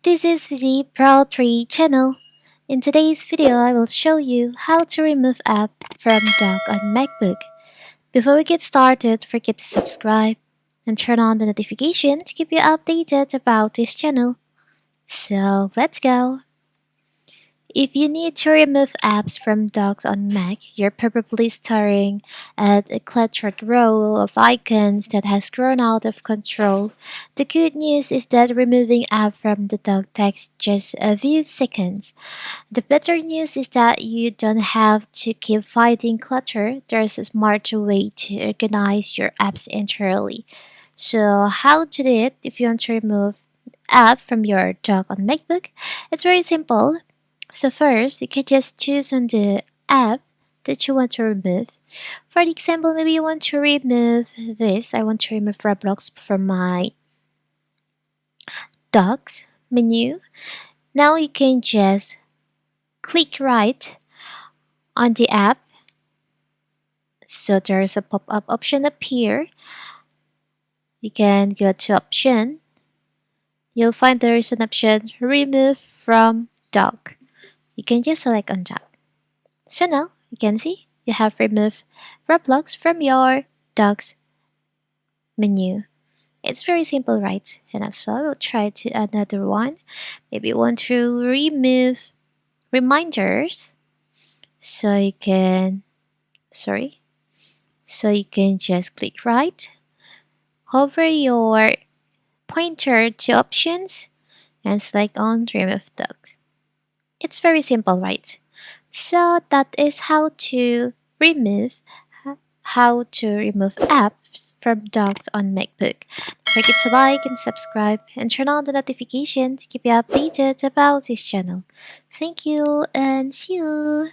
This is the Pro 3 channel. In today's video, I will show you how to remove app from dock on MacBook. Before we get started, forget to subscribe and turn on the notification to keep you updated about this channel. So let's go! If you need to remove apps from docks on Mac, you're probably staring at a cluttered row of icons that has grown out of control. The good news is that removing app from the dock takes just a few seconds. The better news is that you don't have to keep fighting clutter. There's a smarter way to organize your apps entirely. So how to do it if you want to remove app from your dock on MacBook? It's very simple. So first, you can just choose on the app that you want to remove. For example, maybe you want to remove this. I want to remove Roblox from my docs menu. Now you can just click right on the app. So there's a pop-up option up here. You can go to option. You'll find there is an option remove from dock. You can just select on that. So now you can see you have removed Roblox from your docs menu. It's very simple, right? And also I will try to another one. Maybe you want to remove reminders. So you can so you can just click right, hover your pointer to options and select on remove docs. It's very simple, right? So that is remove how to remove apps from docs on MacBook. Don't forget to like and subscribe and turn on the notification to keep you updated about this channel. Thank you and see you!